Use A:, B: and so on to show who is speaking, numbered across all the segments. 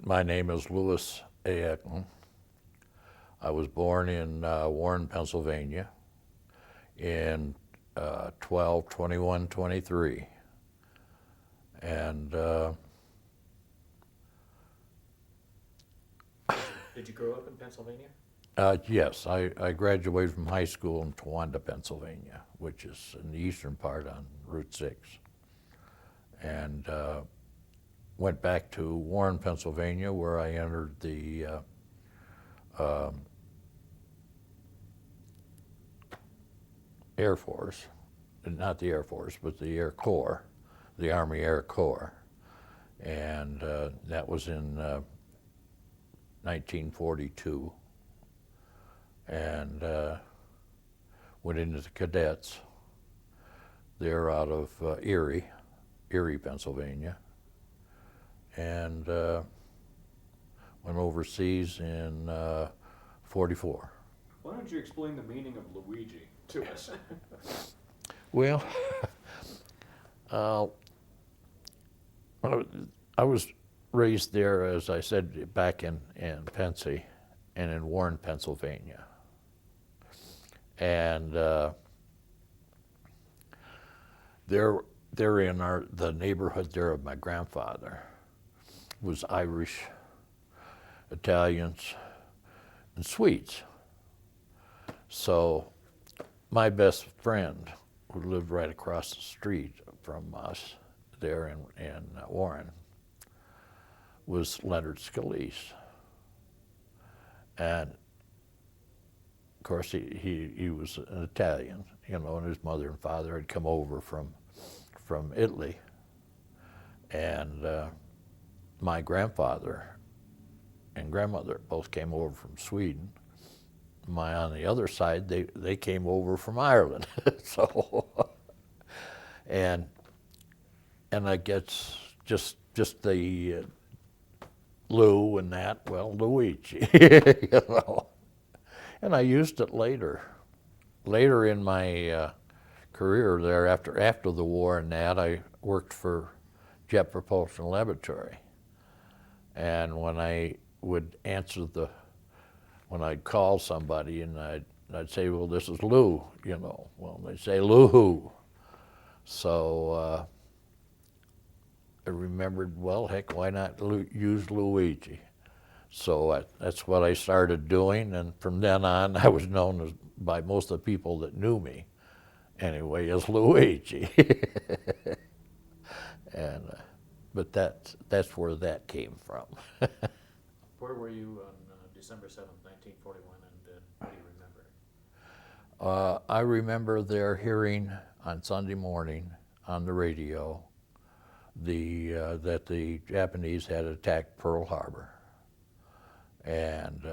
A: My name is Lou Eckland. I was born in Warren, Pennsylvania in 12/21/23. And
B: Did you grow up in Pennsylvania?
A: yes, I graduated from high school in Towanda, Pennsylvania, which is in the eastern part on Route 6. And went back to Warren, Pennsylvania, where I entered the Air Force, not the Air Force, but the Air Corps, the Army Air Corps. And that was in 1942. And went into the cadets. They're out of Erie, Pennsylvania. And went overseas in 44.
B: Why don't you explain the meaning of Luigi to us?
A: Well, I was raised there, as I said, back in Pensy and in Warren, Pennsylvania. And there in the neighborhood there of my grandfather was Irish, Italians, and Swedes. So my best friend, who lived right across the street from us there in Warren, was Leonard Scalise. And of course he was an Italian, and his mother and father had come over from Italy. And my grandfather and grandmother both came over from Sweden. On the other side, they came over from Ireland. So, and I guess just the Lou and that, well, Luigi, And I used it later in my career there. After the war and that, I worked for Jet Propulsion Laboratory. And when I would answer when I'd call somebody and I'd say, well, this is Lou, well, they'd say, Lou who? So I remembered, well, heck, why not use Luigi? So that's what I started doing, and from then on, I was known by most of the people that knew me, anyway, as Luigi. And but that's where that came from.
B: Where were you on December 7th, 1941, and what do you remember?
A: I remember there hearing on Sunday morning on the radio that the Japanese had attacked Pearl Harbor. And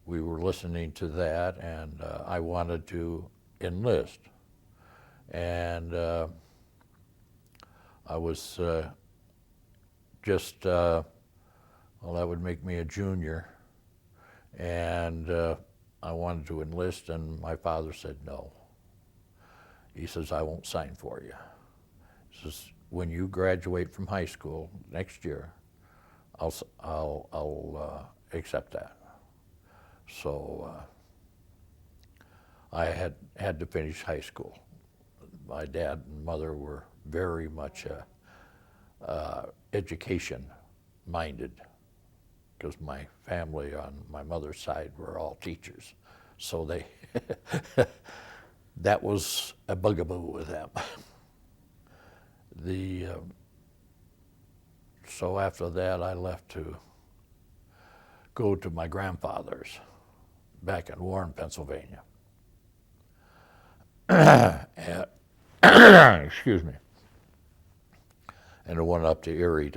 A: we were listening to that, and I wanted to enlist. And I was well, that would make me a junior. And I wanted to enlist, and my father said no. He says, I won't sign for you. He says, when you graduate from high school next year, I'll accept that. So I had to finish high school. My dad and mother were very much education minded, because my family on my mother's side were all teachers. So that was a bugaboo with them. So after that, I left to go to my grandfather's back in Warren, Pennsylvania. Excuse me. And I went up to Erie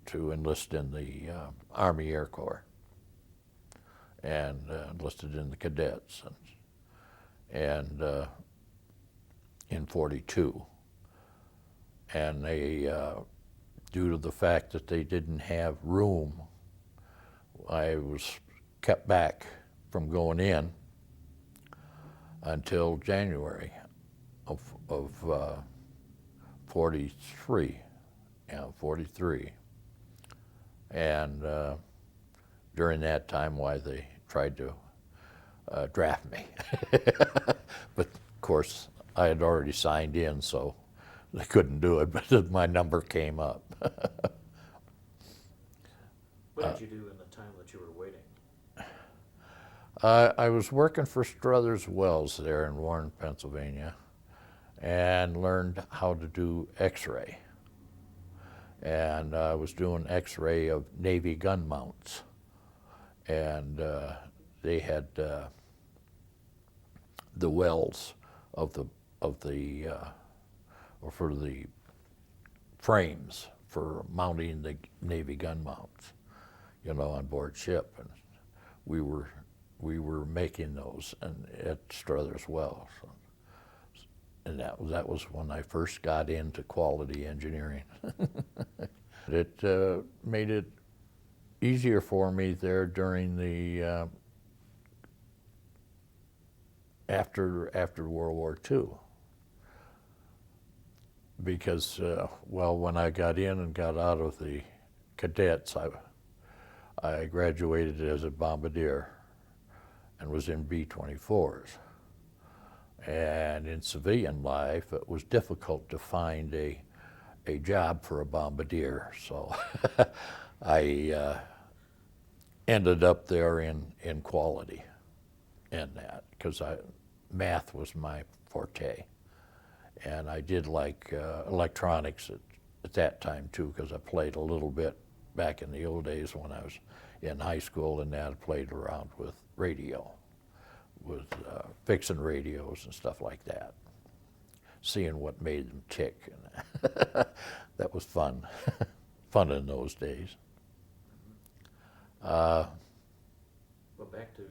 A: to enlist in the Army Air Corps, and enlisted in the cadets, and in 42. And they, due to the fact that they didn't have room, I was kept back from going in until January of 43. And during that time, why they tried to draft me. But of course, I had already signed in, so they couldn't do it, but my number came up.
B: What did you do in the time that you were waiting?
A: I was working for Struthers Wells there in Warren, Pennsylvania, and learned how to do X-ray. And I was doing X-ray of Navy gun mounts. And they had the wells of the or for the frames for mounting the Navy gun mounts, you know, on board ship, and we were making those and at Struthers Wells, and that was when I first got into quality engineering. It made it easier for me there during the after World War II, because well, when I got in and got out of the cadets, I graduated as a Bombardier and was in B-24s. And in civilian life, it was difficult to find a job for a Bombardier, so I ended up there in quality in that, because math was my forte. And I did like electronics at that time too, because I played a little bit back in the old days when I was in high school, and that I played around with radio, with fixing radios and stuff like that, seeing what made them tick. And that was fun, fun in those days.
B: Well, back to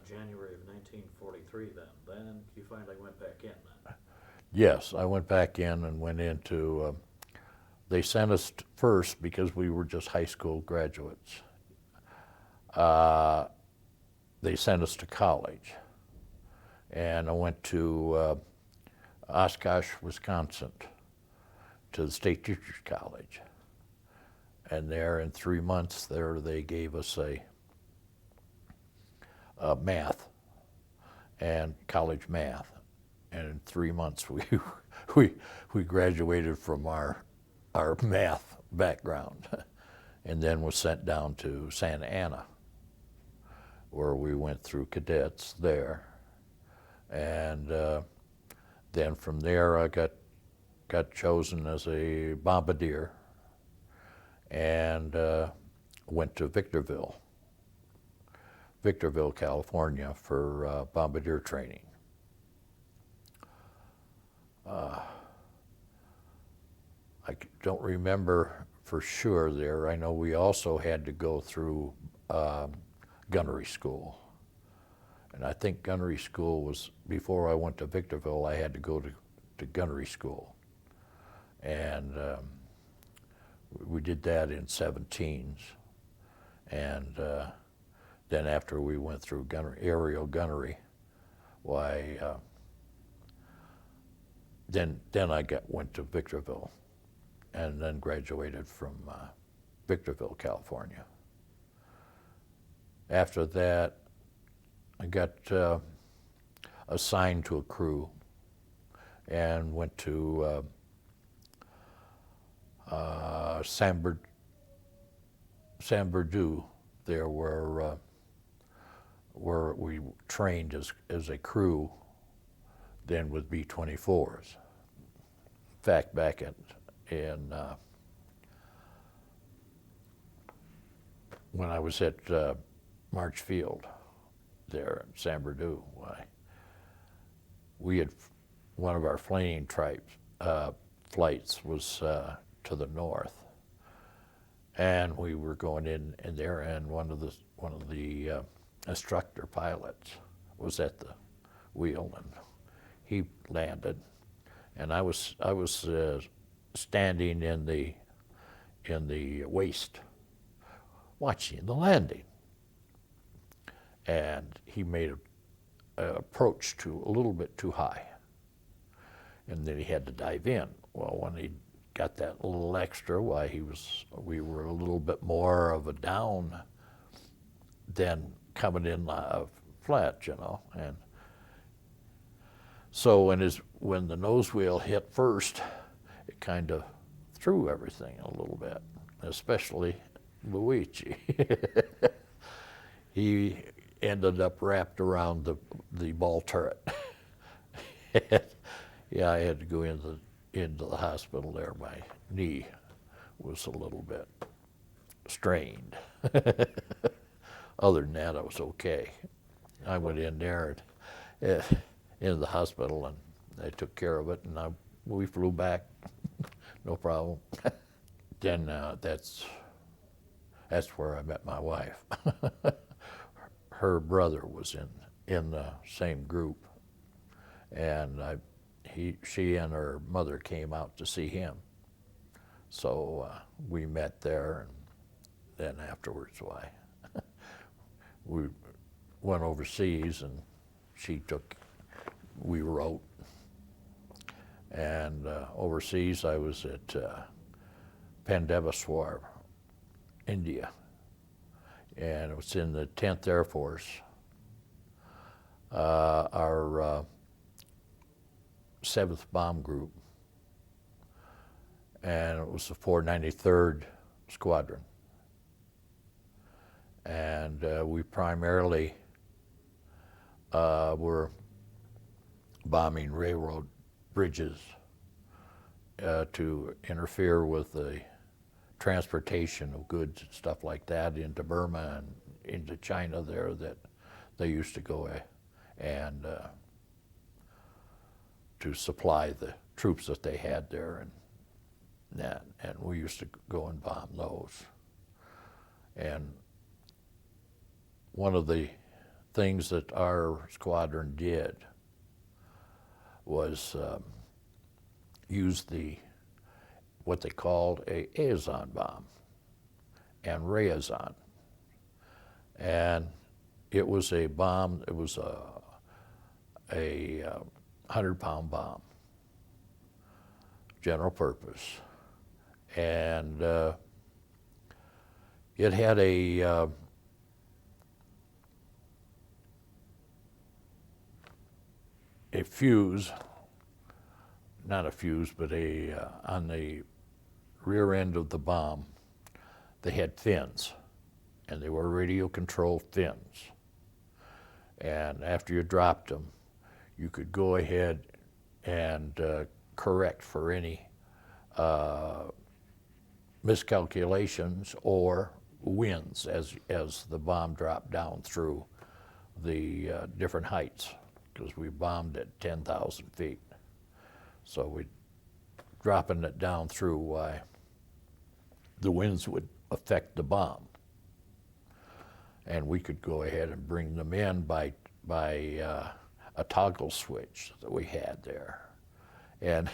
B: January of 1943 then you finally went back in then?
A: Yes, I went back in and went into, they sent us first because we were just high school graduates. They sent us to college, and I went to Oshkosh, Wisconsin, to the State Teachers College. And there in 3 months there they gave us a math and college math. And in 3 months we graduated from our math background, and then was sent down to Santa Ana, where we went through cadets there. And then from there I got chosen as a Bombardier, and went to Victorville, California for Bombardier training. I don't remember for sure there. I know we also had to go through gunnery school. And I think gunnery school was, before I went to Victorville, I had to go to gunnery school. And we did that in 17s. And then after we went through aerial gunnery, why, then I went to Victorville, and then graduated from Victorville, California. After that, I got assigned to a crew and went to San Bernardino, there where we trained as a crew, then with B-24s. In fact, back in when I was at March Field there in San Bernardino, we had, one of our flanking flights was to the north, and we were going in there, and one of the instructor pilots was at the wheel, and he landed, and I was standing in the waist watching the landing, and he made an approach a little bit too high, and then he had to dive in. Well, when he got that little extra, why we were a little bit more of a down than coming in flat, you know. And so when the nose wheel hit first, it kind of threw everything a little bit, especially Luigi. He ended up wrapped around the ball turret. Yeah, I had to go into the hospital there. My knee was a little bit strained. Other than that, I was okay. I went in there and into the hospital, and they took care of it, and we flew back, no problem. Then that's where I met my wife. Her brother was in the same group, and she and her mother came out to see him. So we met there, and then afterwards, we went overseas, and we wrote. And overseas, I was at Bombardier, India, and it was in the 10th Air Force. Our 7th Bomb Group, and it was the 493rd Squadron. And we primarily were bombing railroad bridges to interfere with the transportation of goods and stuff like that into Burma and into China there that they used to go and to supply the troops that they had there and we used to go and bomb those. And one of the things that our squadron did was use what they called a Azon bomb and Rayazon. And it was a bomb, it was a 100-pound bomb, general purpose. And it had a fuse, not a fuse, but on the rear end of the bomb, they had fins, and they were radio-controlled fins. And after you dropped them, you could go ahead and correct for any miscalculations or winds as the bomb dropped down through the different heights, because we bombed at 10,000 feet. So we dropping it down through the winds would affect the bomb. And we could go ahead and bring them in by a toggle switch that we had there. And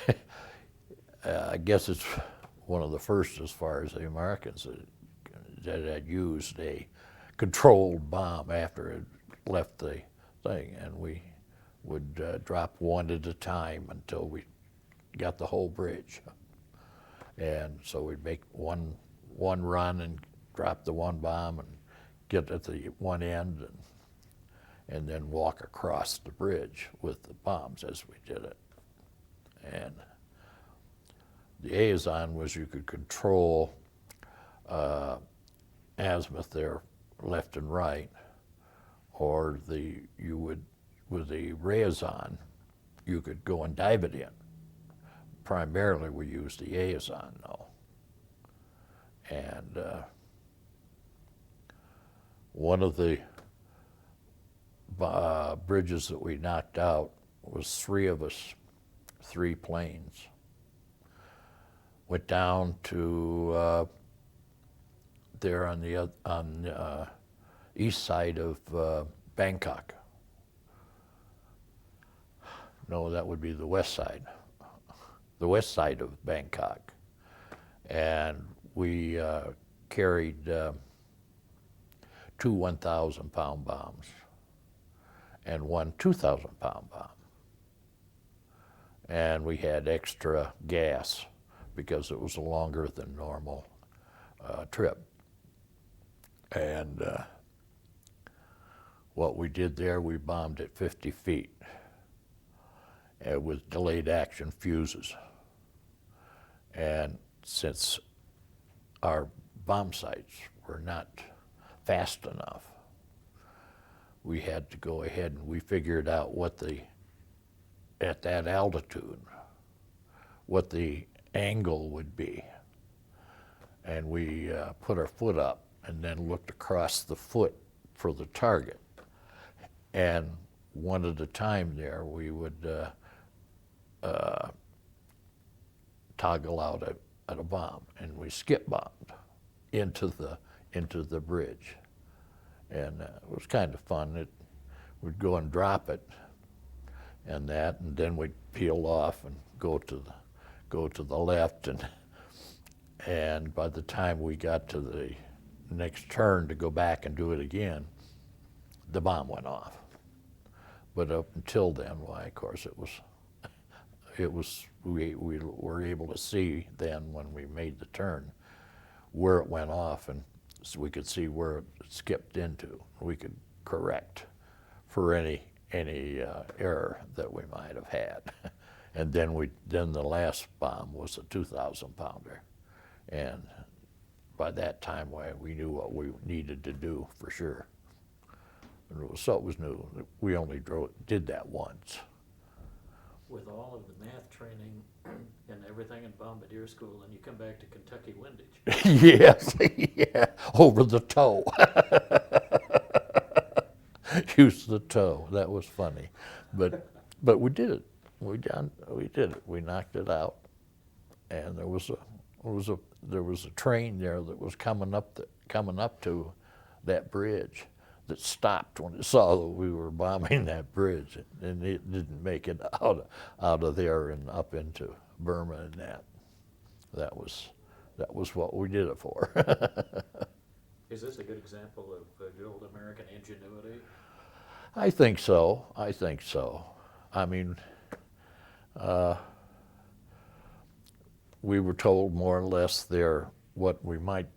A: I guess it's one of the first, as far as the Americans, that had used a controlled bomb after it left the thing. And we would drop one at a time until we got the whole bridge. And so we'd make one run and drop the one bomb and get at the one end and then walk across the bridge with the bombs as we did it. And the Azon was you could control azimuth there, left and right, or with the Rayazon, you could go and dive it in. Primarily we used the Azon though. And one of the bridges that we knocked out was 3 of us, 3 planes. Went down to there on the east side of Bangkok. No, that would be the west side of Bangkok. And we carried 2 1,000-pound bombs and 1 2,000-pound bomb. And we had extra gas because it was a longer than normal trip. And what we did there, we bombed at 50 feet with delayed action fuses. And since our bomb sights were not fast enough, we had to go ahead and we figured out at that altitude, what the angle would be. And we put our foot up and then looked across the foot for the target. And one at a time there, we would toggle out at a bomb, and we skip bombed into the bridge. And it was kind of fun. We'd go and drop it and then we'd peel off and go to the left, and by the time we got to the next turn to go back and do it again, the bomb went off. But up until then, why, of course, we were able to see then when we made the turn where it went off, and so we could see where it skipped into. We could correct for any error that we might have had. And then the last bomb was a 2,000 pounder. And by that time, we knew what we needed to do for sure. So it was new. We only did that once.
B: With all of the math training and everything in Bombardier school, and you come back to Kentucky windage.
A: Yes, yeah, over the toe. Use the toe. That was funny, but we did it. We did it. We knocked it out, and there was a train there that was coming up to that bridge that stopped when it saw that we were bombing that bridge, and it didn't make it out of there and up into Burma and that. That was what we did it for.
B: Is this a good example of good old American ingenuity?
A: I think so. I mean, we were told more or less there what we might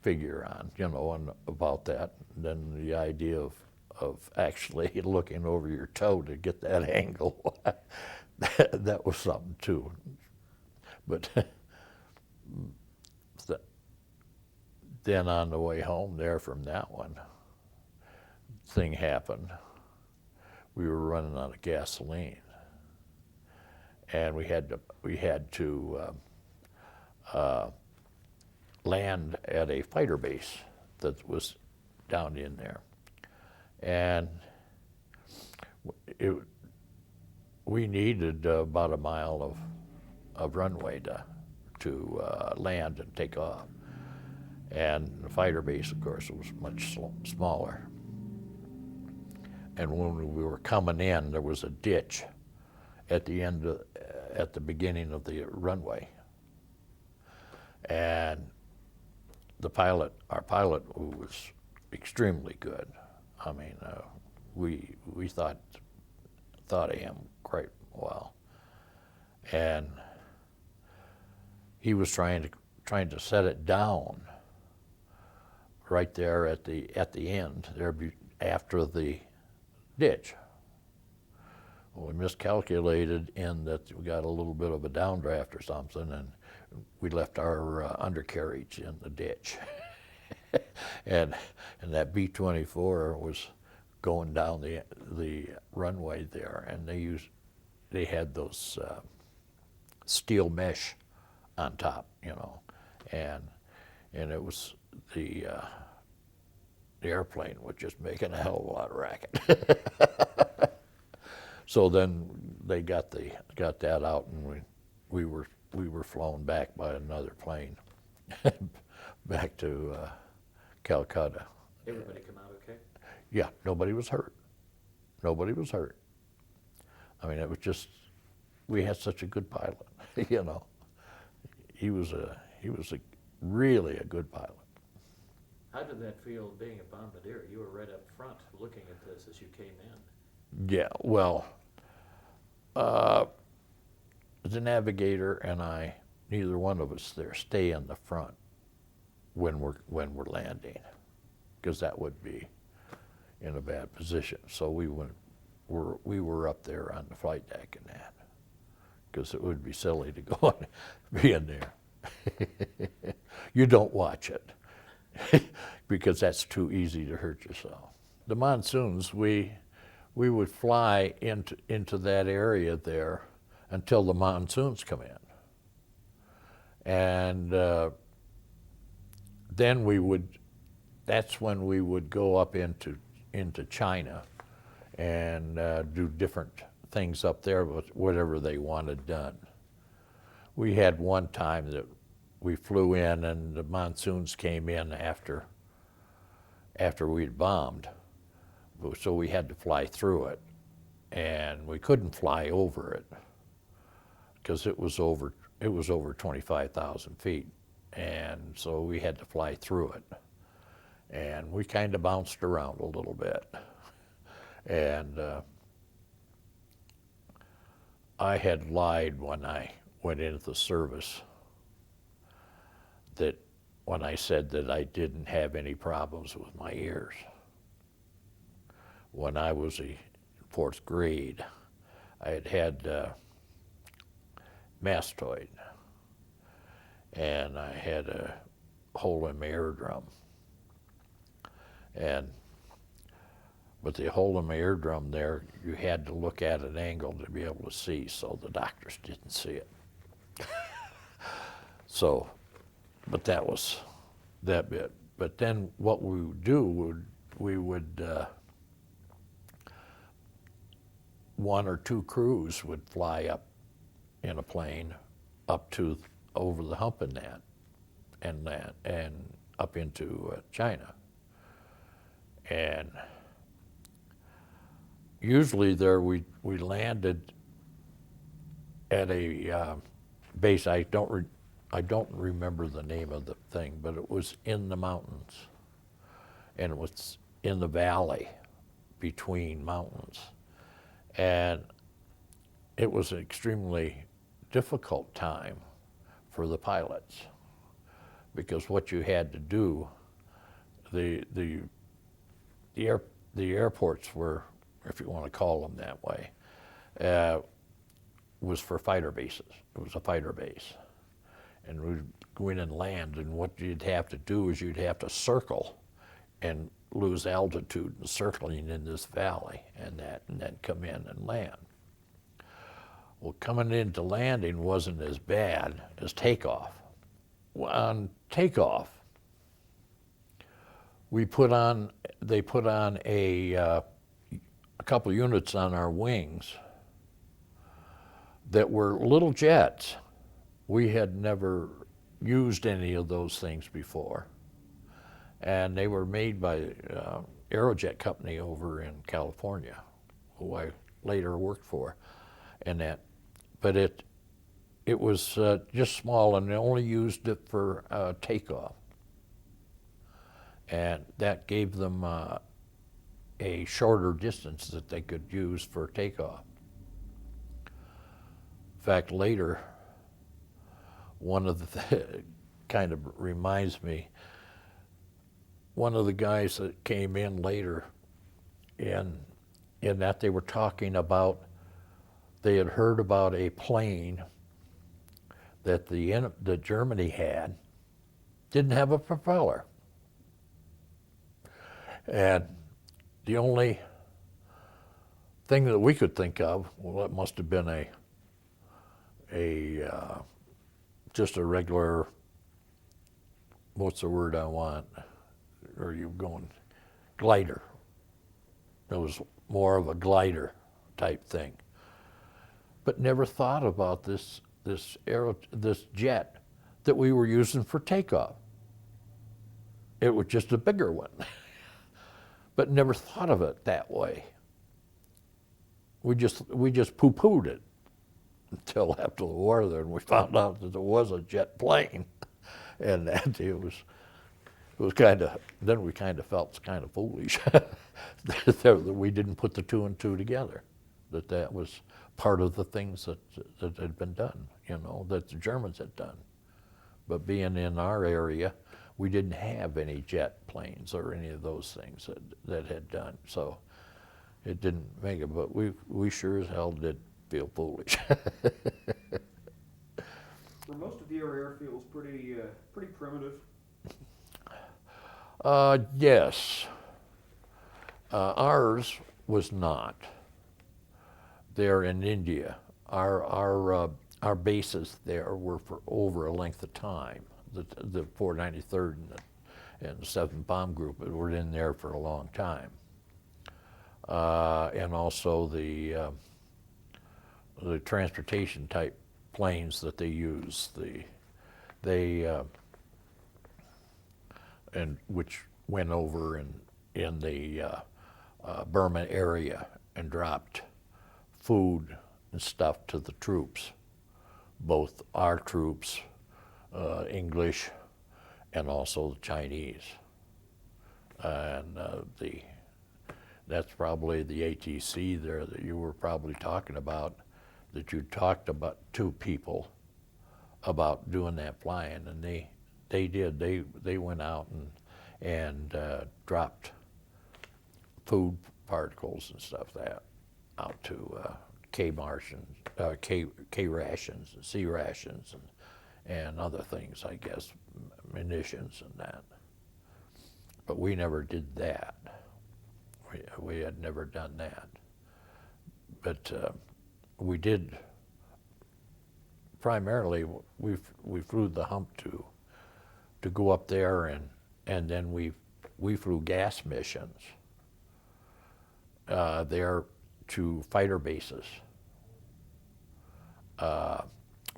A: figure on, about that. And then the idea of actually looking over your toe to get that angle, that was something too. But then on the way home there from that one, thing happened. We were running out of gasoline, and we had to land at a fighter base that was down in there, and we needed about a mile of runway to land and take off. And the fighter base, of course, was much smaller. And when we were coming in, there was a ditch at the beginning of the runway. And our pilot, who was extremely good, I mean, we thought of him quite well, and he was trying to set it down right there at the end there after the ditch. Well, we miscalculated in that we got a little bit of a downdraft or something, and we left our undercarriage in the ditch. and that B-24 was going down the runway there, and they had those steel mesh on top, and it was the airplane was just making a hell of a lot of racket. So then they got that out, and we were flown back by another plane back to Calcutta.
B: Everybody come out okay?
A: Yeah, nobody was hurt. I mean, it was just, we had such a good pilot, He was really a good pilot.
B: How did that feel being a bombardier? You were right up front looking at this as you came in.
A: Yeah, well, the navigator and I neither one of us there stay in the front when we're landing, because that would be in a bad position. So we were up there on the flight deck and that, because it would be silly to go and be in there. You don't watch it because that's too easy to hurt yourself. The monsoons, we would fly into that area there until the monsoons come in. And then that's when we would go up into China and do different things up there with whatever they wanted done. We had one time that we flew in and the monsoons came in after we'd bombed. So we had to fly through it, and we couldn't fly over it because it was over 25,000 feet, and so we had to fly through it. And we kind of bounced around a little bit. And I had lied when I went into the service that when I said that I didn't have any problems with my ears. When I was in fourth grade, I had mastoid, and I had a hole in my eardrum. But the hole in my eardrum there, you had to look at an angle to be able to see, so the doctors didn't see it. So, but that was that bit. But then what we would do, we would one or two crews would fly up in a plane up to over the hump in that and up into China. And usually there we landed at a base. I don't remember the name of the thing, but it was in the mountains, and it was in the valley between mountains. And it was an extremely difficult time for the pilots, because what you had to do, the airports were, if you want to call them that way, was for fighter bases. It was a fighter base. And we'd go in and land, and what you'd have to do is you'd have to circle and lose altitude and circling in this valley and then come in and land. Well, coming into landing wasn't as bad as takeoff. On takeoff, they put on a couple units on our wings that were little jets. We had never used any of those things before. And they were made by Aerojet Company over in California, who I later worked for, and that. But it was just small, and they only used it for takeoff. And that gave them a shorter distance that they could use for takeoff. In fact, later, one of the kind of reminds me, one of the guys that came in later in that they were talking about, they had heard about a plane that Germany had, didn't have a propeller. And the only thing that we could think of, well, it must have been just a regular, what's the word I want? Or you going glider. It was more of a glider type thing. But never thought about this jet that we were using for takeoff. It was just a bigger one. But never thought of it that way. We just poo-pooed it until after the war there, and we found out that it was a jet plane. And that it was kind of, then we kind of felt kind of foolish that we didn't put the two and two together. that was part of the things that had been done, that the Germans had done. But being in our area, we didn't have any jet planes or any of those things that had done. So it didn't make it, but we sure as hell did feel foolish.
C: Were most of your airfields pretty primitive?
A: Yes. Ours was not. There in India, our bases there were for over a length of time. The 493rd and the 7th Bomb Group were in there for a long time. And also the transportation type planes that they use, and which went over in the Burma area and dropped food and stuff to the troops, both our troops, English, and also the Chinese. And that's probably the ATC there that you were probably talking about, that you talked about two people about doing that flying, and they went out and dropped food particles and stuff out to K rations, and C rations, and other things, I guess, munitions and that. But we never did that. We had never done that. But we did, primarily, we flew the hump to go up there, and then we flew gas missions there to fighter bases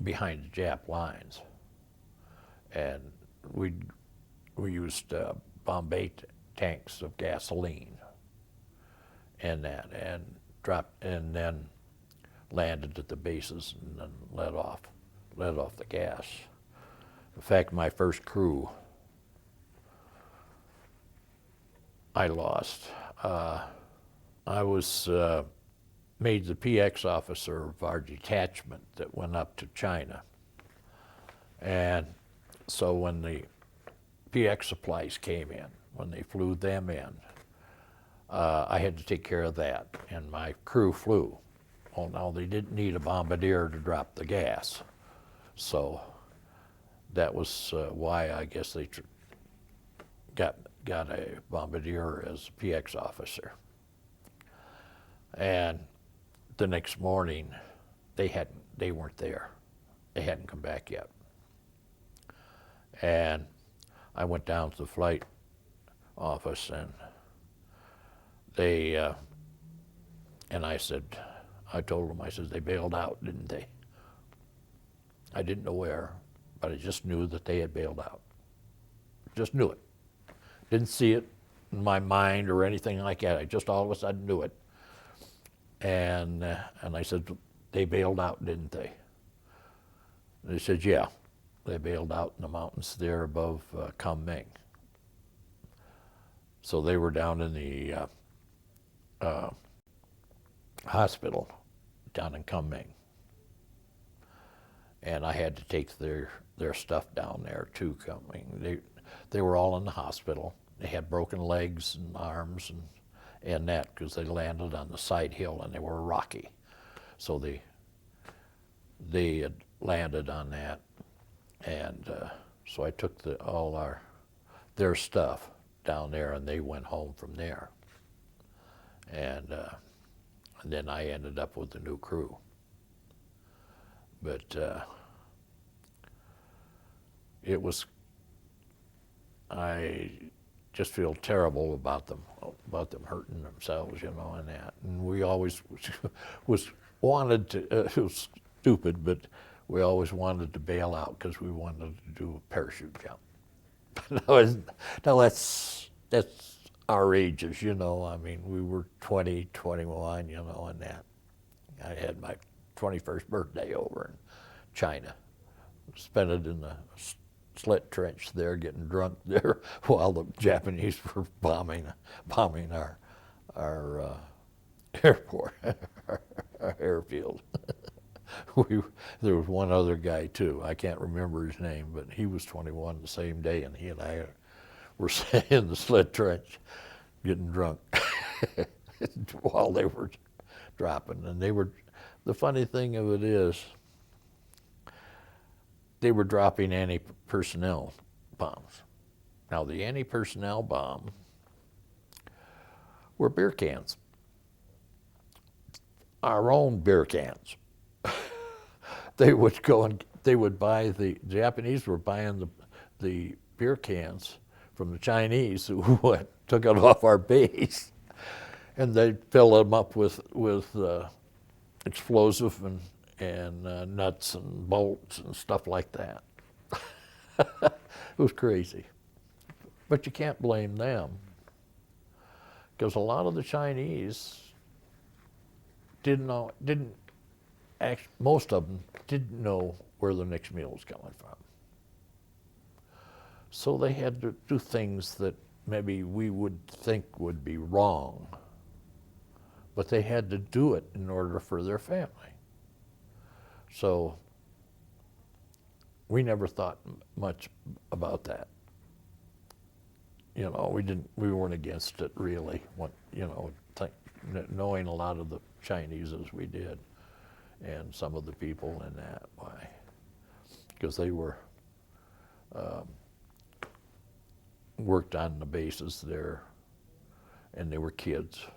A: behind the Jap lines. And we used Bombay tanks of gasoline and dropped, and then landed at the bases and then let off the gas. In fact, my first crew, I lost. I was made the PX officer of our detachment that went up to China. And so when the PX supplies came in, when they flew them in, I had to take care of that, and my crew flew. Well, now they didn't need a Bombardier to drop the gas, so that was why I guess they got a Bombardier as a PX officer. And the next morning, they weren't there. They hadn't come back yet. And I went down to the flight office, and I told them, I said, they bailed out, didn't they? I didn't know where, but I just knew that they had bailed out. Just knew it. Didn't see it in my mind or anything like that. I just all of a sudden knew it. And I said, they bailed out, didn't they? They said, yeah, they bailed out in the mountains there above Kunming. So they were down in the hospital down in Kunming. And I had to take their stuff down there to Kunming. They were all in the hospital. They had broken legs and arms and that, because they landed on the side hill and they were rocky. So they had landed on that. And so I took their stuff down there, and they went home from there. And then I ended up with the new crew. But I just feel terrible about them hurting themselves, and that. And we always wanted to, it was stupid, but we always wanted to bail out because we wanted to do a parachute jump. Now that's our ages, I mean, we were 20, 21, and that. I had my 21st birthday over in China. Spent it in the slit trench there, getting drunk there while the Japanese were bombing our airport. field. There was one other guy too. I can't remember his name, but he was 21 the same day, and he and I were in the sled trench getting drunk while they were dropping. And the funny thing of it is, they were dropping anti-personnel bombs. Now, the anti-personnel bomb were beer cans, our own beer cans. They would go and they would buy the Japanese were buying the beer cans from the Chinese who took it off our base, and they'd fill them up with explosive and nuts and bolts and stuff like that. It was crazy, but you can't blame them, because a lot of the Chinese most of them didn't know where the next meal was coming from. So they had to do things that maybe we would think would be wrong, but they had to do it in order for their family. So we never thought much about that. You know, we weren't against it really, knowing a lot of the Chinese as we did, and some of the people in that way, because they were worked on the bases there, and they were kids,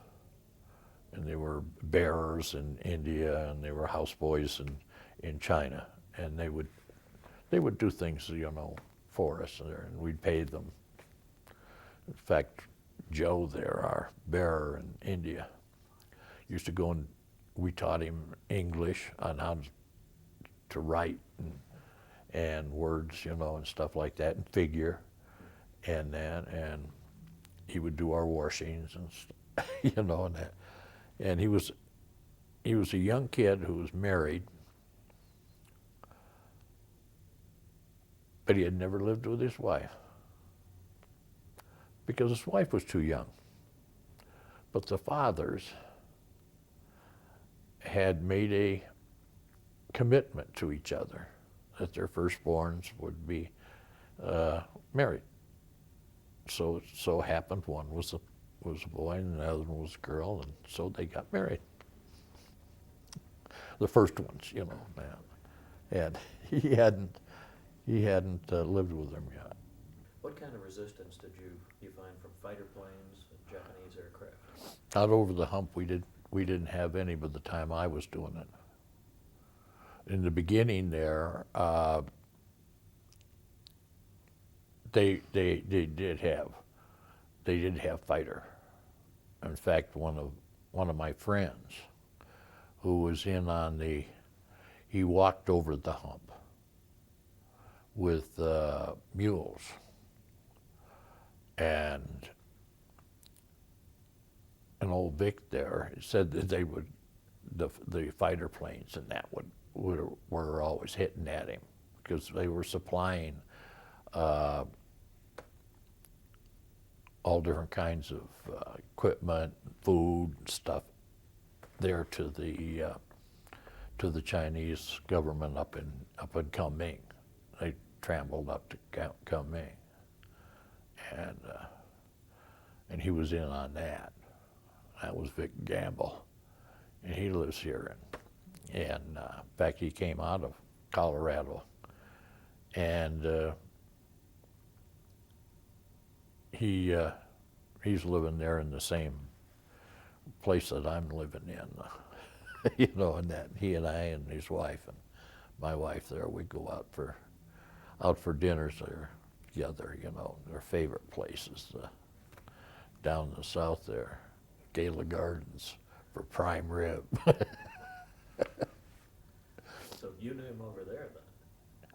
A: and they were bearers in India, and they were houseboys in China, and they would do things, for us there, and we'd pay them. In fact, Joe there, our bearer in India, used to go and we taught him English on how to write and words, and stuff like that, and figure, and he would do our washings and and that. And he was a young kid who was married, but he had never lived with his wife because his wife was too young. But the fathers had made a commitment to each other that their firstborns would be married. So it so happened one was a boy and the other one was a girl, and so they got married. The first ones, and he hadn't lived with them yet.
B: What kind of resistance did you find from fighter planes and Japanese aircraft?
A: Out over the hump, we didn't have any by the time I was doing it. In the beginning there, they did have fighter. In fact, one of my friends who was in on he walked over the hump with mules, and an old Vic there said that they would, the fighter planes and that were always hitting at him because they were supplying all different kinds of equipment, food, and stuff there to the Chinese government up in Kunming. They traveled up to Kunming, and he was in on that. That was Vic Gamble, and he lives here. And in fact, he came out of Colorado, and he's living there in the same place that I'm living in, and that he and I and his wife and my wife there, we go out for dinners there together, their favorite places down in the south there, Gala Gardens for prime rib.
B: So you knew him over there then?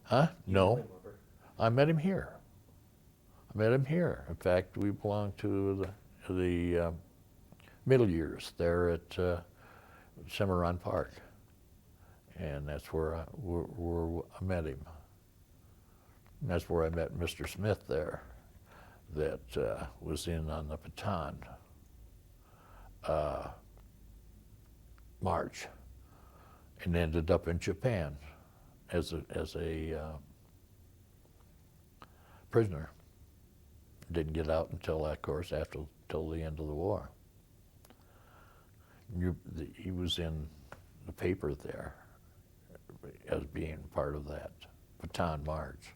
A: Huh?
B: You
A: No,
B: knew him over.
A: I met him here. In fact, we belonged to the middle years there at Cimarron Park, and that's where I met him. And that's where I met Mr. Smith there, that was in on the Baton March and ended up in Japan as a prisoner. Didn't get out until, of course, till the end of the war. He was in the paper there as being part of that Bataan March.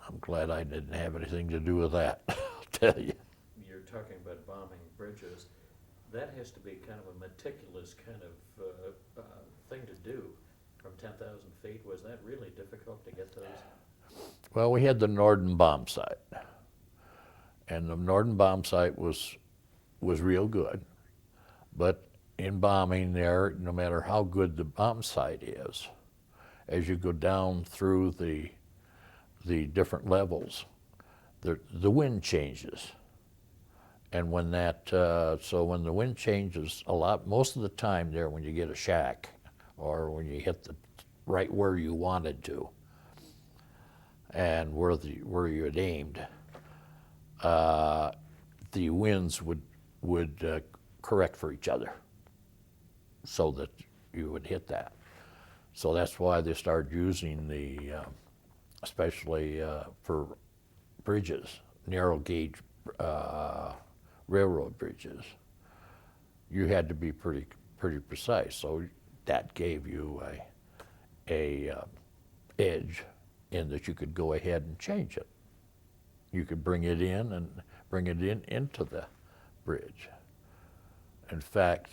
A: I'm glad I didn't have anything to do with that, I'll tell you.
B: You're talking about bombing bridges. That has to be kind of a meticulous kind of thing to do from 10,000 feet. Was that really difficult to get those?
A: Well, we had the Norden bomb site, and the Norden bomb site was real good. But in bombing there, no matter how good the bomb site is, as you go down through the different levels, the wind changes. And when so when the wind changes a lot, most of the time there, when you get a shack or when you hit right where you wanted to and where you had aimed, the winds would correct for each other so that you would hit that. So that's why they started using especially for bridges, narrow gauge railroad bridges. You had to be pretty precise. So that gave you a edge in that you could go ahead and change it. You could bring it in into the bridge. In fact,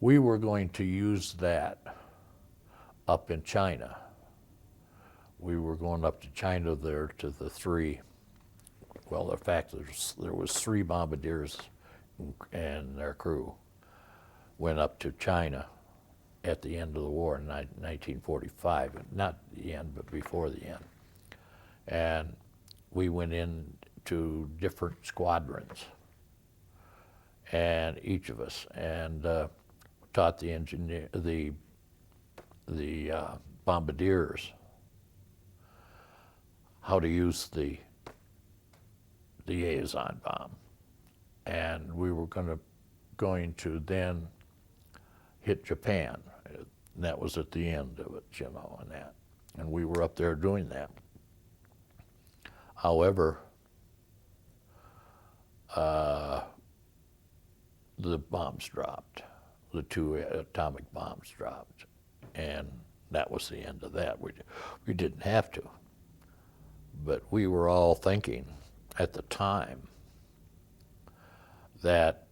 A: we were going to use that up in China. We were going up to China there to the three. Well, in fact, there was 3 bombardiers and their crew went up to China at the end of the war in 1945. Not the end, but before the end. And we went into different squadrons, and each of us, and taught the bombardiers how to use the liaison bomb. And we were going to then hit Japan. And that was at the end of it, and that. And we were up there doing that. However, the bombs dropped. The 2 atomic bombs dropped. And that was the end of that. We didn't have to. But we were all thinking at the time that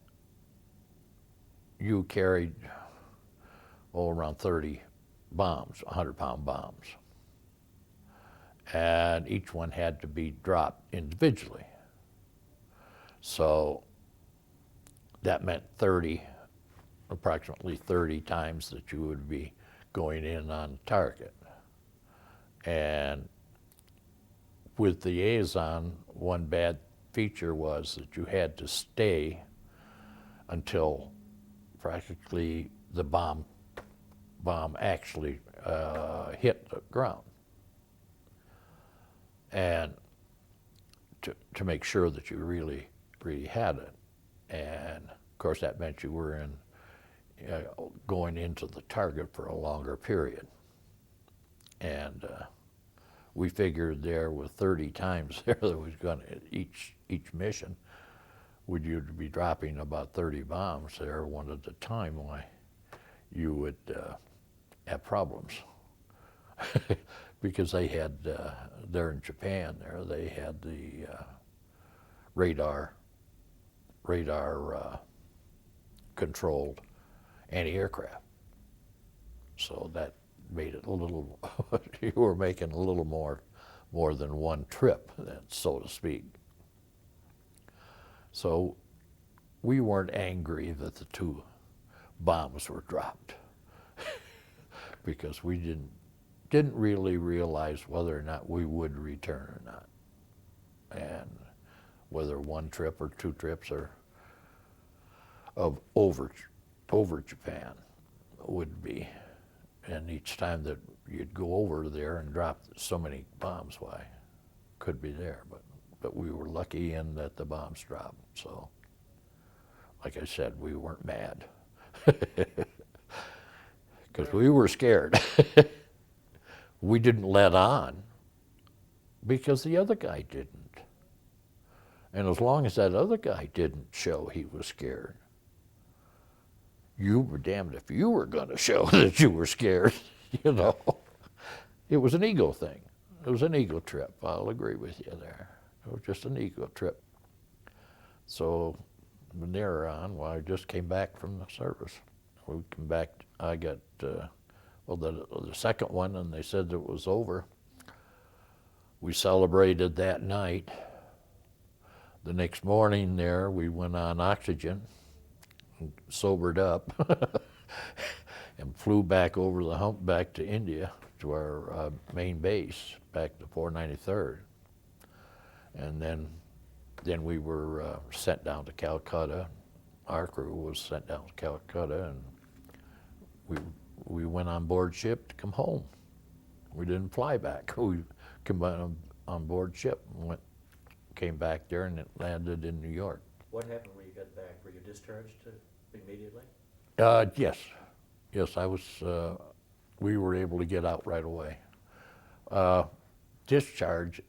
A: you carried around 30 bombs, 100-pound bombs, and each one had to be dropped individually. So that meant approximately 30 times that you would be going in on the target. And with the liaison, one bad feature was that you had to stay until practically the bomb actually hit the ground, and to make sure that you really had it. And of course that meant you were going into the target for a longer period. And we figured there with 30 times there that was going to each mission, would you be dropping about 30 bombs there one at a time, why you would have problems. Because they had, there in Japan there, they had the radar controlled anti-aircraft. So that made it a little, you were making a little more than one trip, so to speak. So we weren't angry that the 2 bombs were dropped because we didn't really realize whether or not we would return or not, and whether 1 trip or 2 trips over Japan would be. And each time that you'd go over there and drop so many bombs, why, could be there. But we were lucky in that the bombs dropped. So, like I said, we weren't mad. because we were scared. We didn't let on because the other guy didn't. And as long as that other guy didn't show he was scared, you were damned if you were going to show that you were scared, you know. It was an ego thing. It was an ego trip. I'll agree with you there. It was just an ego trip. So from there on, well, I just came back from the service. We came back, I got, well, the second one, and they said it was over. We celebrated that night. The next morning there, we went on oxygen, sobered up, and flew back over the hump back to India, to our main base, back to 493rd. And then we were sent down to Calcutta. Our crew was sent down to Calcutta, and we went on board ship to come home. We didn't fly back. We came on board ship and came back there, and it landed in New York.
B: What happened when you got back? Were you discharged immediately?
A: Yes. Yes, I was, we were able to get out right away. Discharge,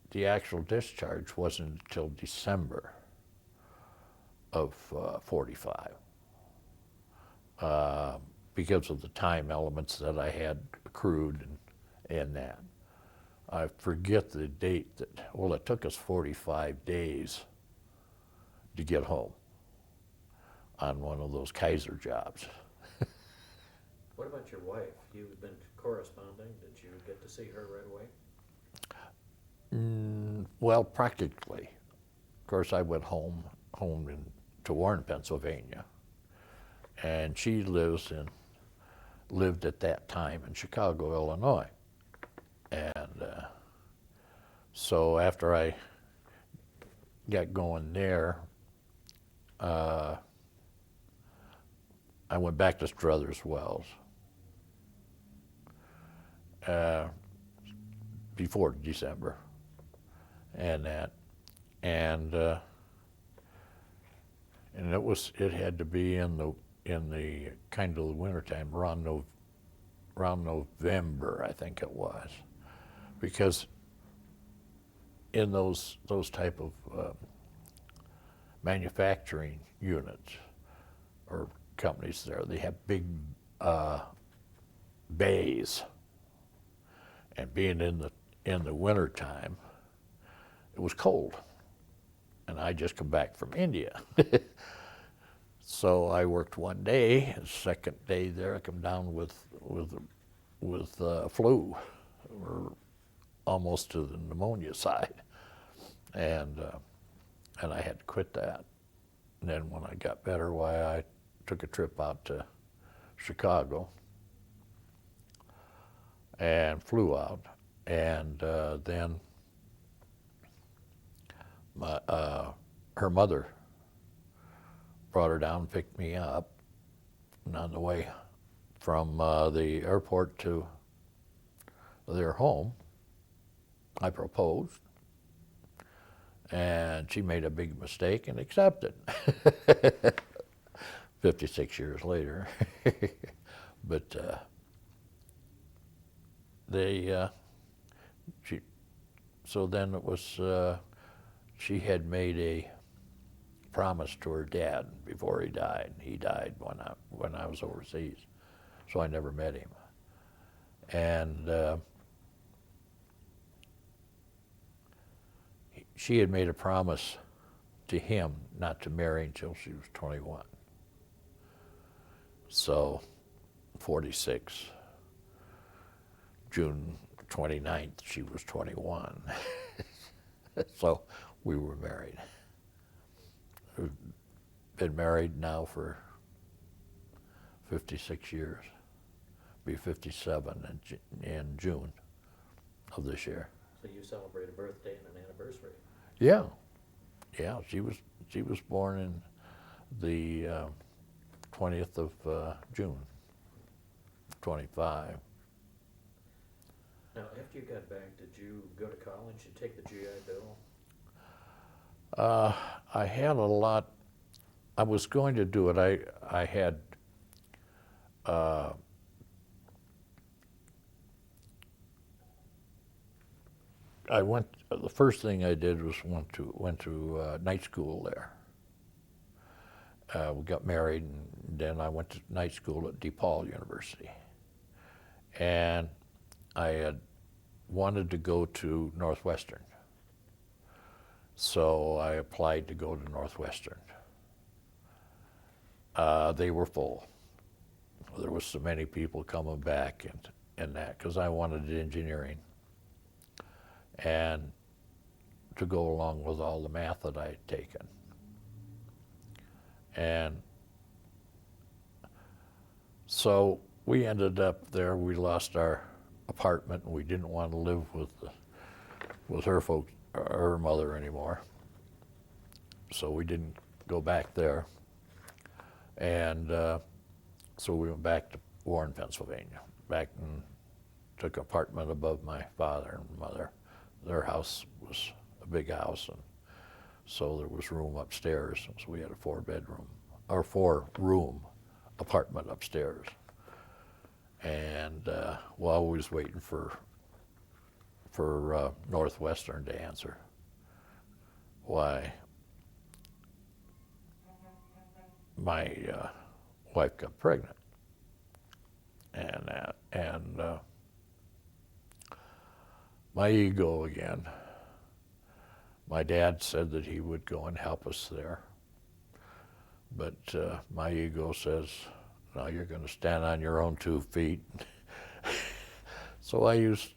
A: the actual discharge wasn't until December of 45, because of the time elements that I had accrued and that. I forget the date that, well, it took us 45 days to get home on one of those Kaiser jobs.
B: What about your wife? You've been corresponding. Did you get to see her right away?
A: Well, practically. Of course, I went home to Warren, Pennsylvania, and she lived at that time in Chicago, Illinois. And so after I got going there, I went back to Struthers Wells before December, and it had to be in the kind of the wintertime, around November, I think it was, because in those type of manufacturing units or companies there, they have big bays, and being in the winter time, it was cold, and I just come back from India. So I worked one day. The second day there, I come down with flu, or almost to the pneumonia side, and I had to quit that. And then when I got better, why, I took a trip out to Chicago and flew out, and then her mother brought her down and picked me up, and on the way from the airport to their home, I proposed, and she made a big mistake and accepted. 56 years later. But so then it was, she had made a promise to her dad before he died. He died when I was overseas, so I never met him. And she had made a promise to him not to marry until she was 21. So 46, June 29th, she was 21. So we were married. We've been married now for 56 years. Be 57 in June of this year.
B: So you celebrate a birthday and an anniversary.
A: Yeah, yeah. She was born in the 20th of June, 25.
B: Now, after you got back, did you go to college and take the GI Bill?
A: I had a lot. I was going to do it. I had The first thing I did was went to night school there. We got married, and then I went to night school at DePaul University. And I had wanted to go to Northwestern. So I applied to go to Northwestern. They were full. There was so many people coming back and that, because I wanted engineering. And to go along with all the math that I had taken. And so we ended up there. We lost our apartment, and we didn't want to live with her folks, her mother anymore. So we didn't go back there. And so we went back to Warren, Pennsylvania, back and took an apartment above my father and mother. Their house was a big house, and so there was room upstairs. So we had a 4-room apartment upstairs. And while we was waiting for Northwestern to answer, why my wife got pregnant, and my ego again. My dad said that he would go and help us there, but my ego says, "No, you're going to stand on your own 2 feet." So I used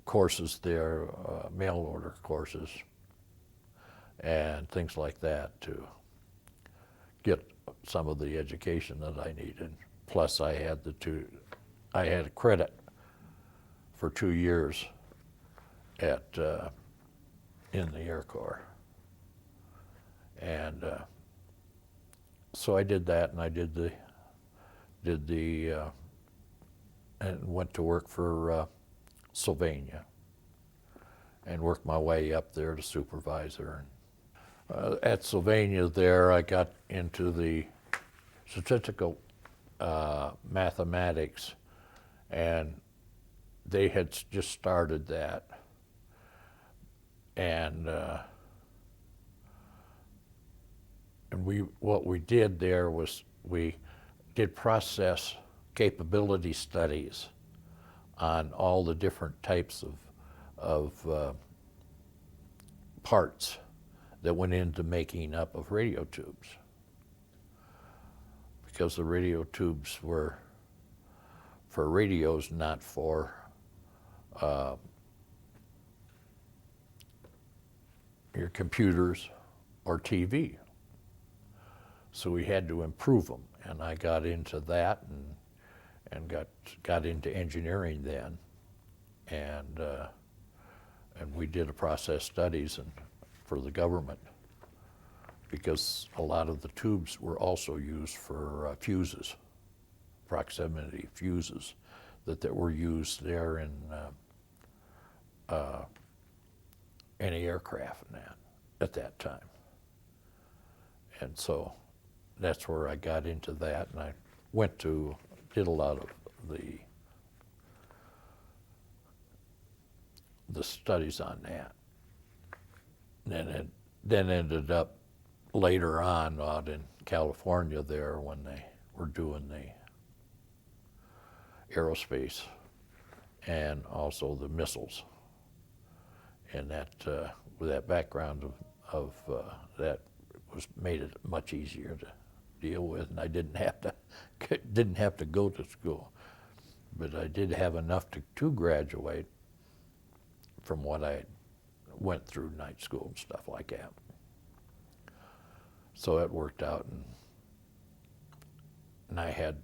A: courses there, mail order courses, and things like that to get some of the education that I needed. Plus, I had a credit for 2 years in the Air Corps, and so I did that, and I did the and went to work for Sylvania, and worked my way up there to supervisor. At Sylvania there, I got into the statistical mathematics, and they had just started that. And what we did there was we did process capability studies on all the different types of parts that went into making up of radio tubes, because the radio tubes were for radios, not for your computers or TV. So we had to improve them, and I got into that and got into engineering then, and we did a process studies for the government, because a lot of the tubes were also used for fuses, proximity fuses that were used there in any aircraft and that at that time. And so that's where I got into that, and I did a lot of the studies on that. And it then ended up later on out in California there when they were doing the aerospace and also the missiles. And that with that background of that made it much easier to deal with, and I didn't have to go to school, but I did have enough to graduate from what I went through night school and stuff like that. So it worked out, and I had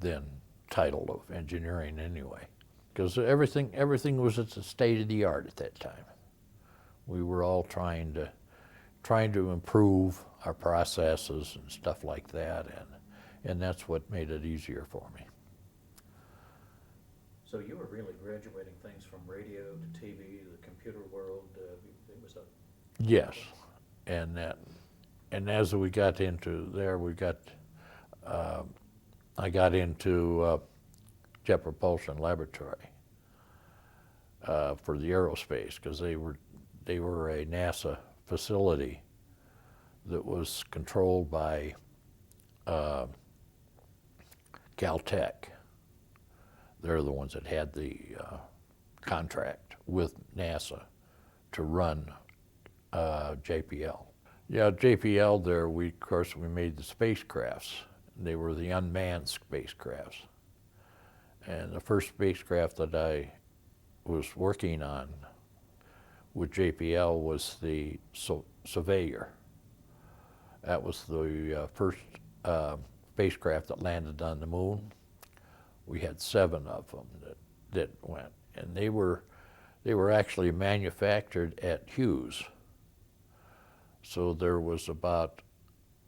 A: then title of engineering anyway, because everything was at the state of the art at that time. We were all trying to improve our processes and stuff like that, and that's what made it easier for me.
B: So you were really graduating things from radio to TV, the computer world. It was a
A: Yes, and as we got into there, I got into Jet Propulsion Laboratory for the aerospace, because they were a NASA facility that was controlled by Caltech. They're the ones that had the contract with NASA to run JPL. Yeah, JPL there, of course we made the spacecrafts. They were the unmanned spacecrafts. And the first spacecraft that I was working on with JPL was the Surveyor. That was the first spacecraft that landed on the moon. We had 7 of them that went, and they were actually manufactured at Hughes. So there was about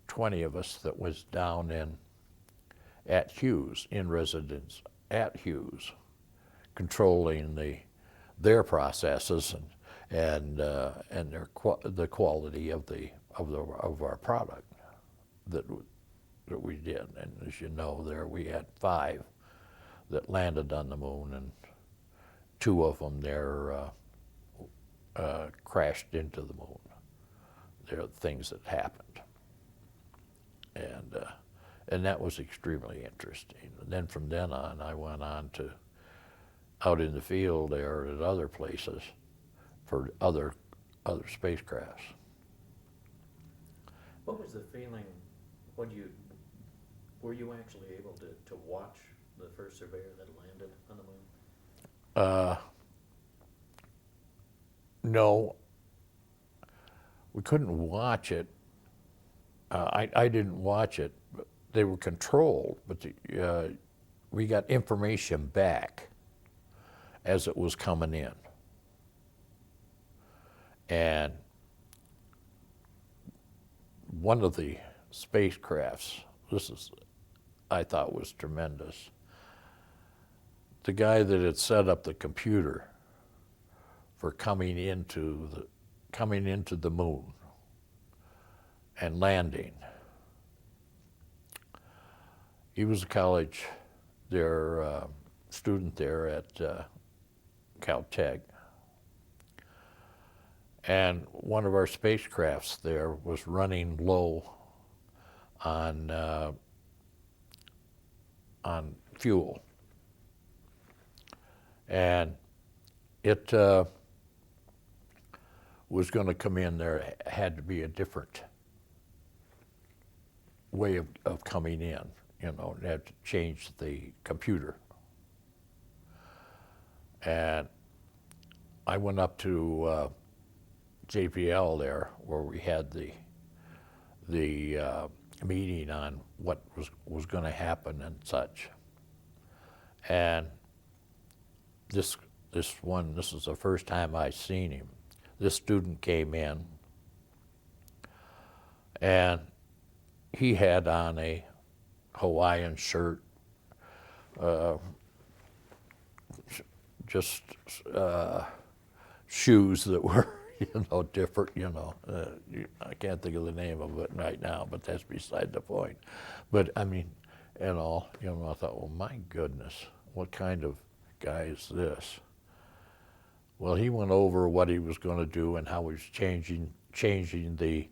A: 20 of us that was down at Hughes, in residence at Hughes, controlling their processes and the quality of our product that we did. And as you know, there we had 5 that landed on the moon, and 2 of them there crashed into the moon. There are things that happened, and that was extremely interesting. And then from then on, I went on to out in the field there at other places for other spacecrafts.
B: What was the feeling when were you actually able to watch the first Surveyor that landed on the moon?
A: No, we couldn't watch it. I didn't watch it. But they were controlled, but we got information back as it was coming in. And one of the spacecrafts, I thought was tremendous. The guy that had set up the computer for coming into the moon and landing, he was a college student there at Caltech. And one of our spacecrafts there was running low on fuel. And it was going to come in there. It had to be a different way of coming in. You know, it had to change the computer. And I went up to JPL there, where we had the meeting on what was going to happen and such. And this is the first time I seen him. This student came in, and he had on a Hawaiian shirt, just shoes that were, different, I can't think of the name of it right now, but that's beside the point. But I mean, I thought, well, my goodness, what kind of guy is this? Well, he went over what he was going to do and how he was changing the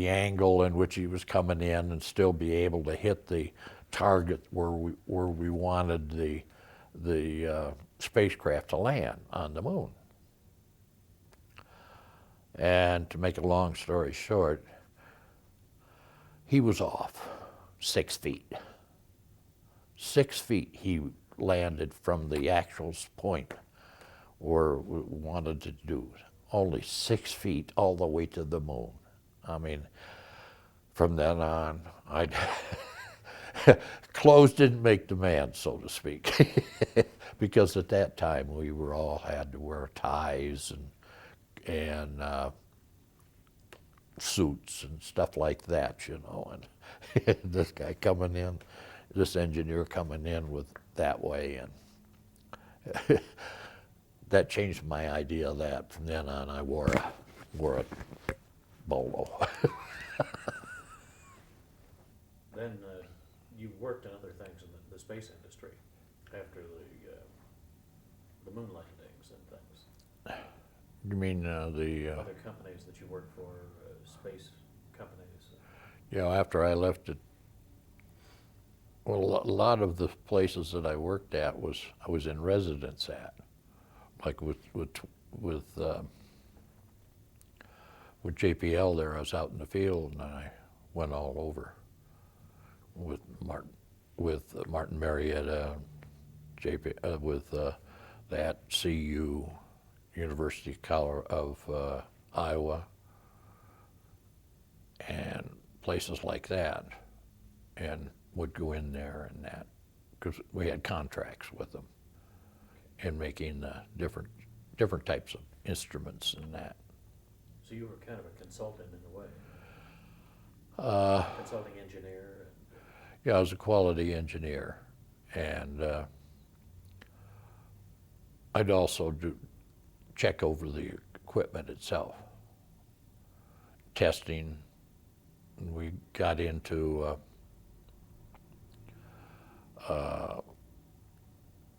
A: angle in which he was coming in and still be able to hit the target where we wanted the spacecraft to land on the moon. And to make a long story short, he was off 6 feet. 6 feet he landed from the actual point where we wanted to do. Only 6 feet all the way to the moon. I mean, from then on, clothes didn't make the man, so to speak, because at that time we all had to wear ties and suits and stuff like that, and this guy coming in, this engineer coming in with that way, and that changed my idea of that. From then on, I wore a bolo.
B: Then you worked on other things in the space industry. after the moon landings and things?
A: You mean the,
B: Other companies that you worked for, space companies?
A: after I left it, well, a lot of the places that I worked at I was in residence at, like with JPL there. I was out in the field, and I went all over with Martin Marietta, with that CU, University of Iowa, and places like that, and would go in there and that, because we had contracts with them in making different types of instruments and that.
B: So you were kind of a consultant in a way, consulting engineer.
A: Yeah, I was a quality engineer, and I'd also check over the equipment itself, testing. And we got into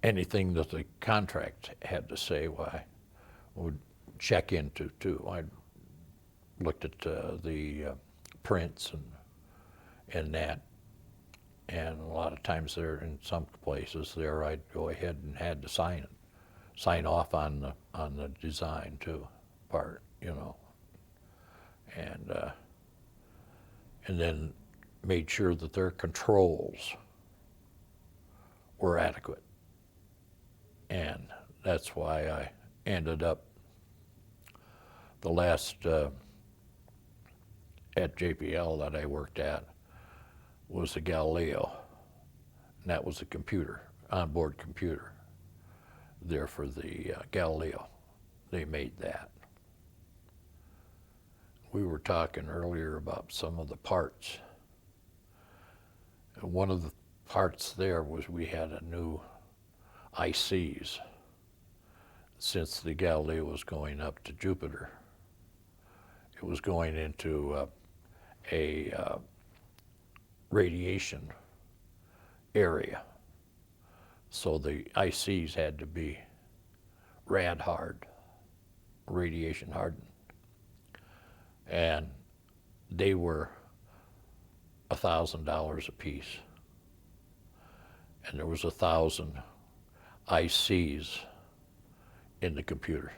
A: anything that the contract had to say, I would check into too. I looked at the prints and that, and a lot of times there, in some places there, I'd go ahead and had to sign off on the design too, part, and then made sure that their controls were adequate. And that's why I ended up the last at JPL that I worked at was the Galileo, and that was a computer, onboard computer there for the Galileo. They made that. We were talking earlier about some of the parts. And one of the parts there was we had a new ICs since the Galileo was going up to Jupiter. It was going into a radiation area. So the ICs had to be rad hard, radiation hardened. And they were $1,000 a piece. And there was 1,000 ICs in the computer.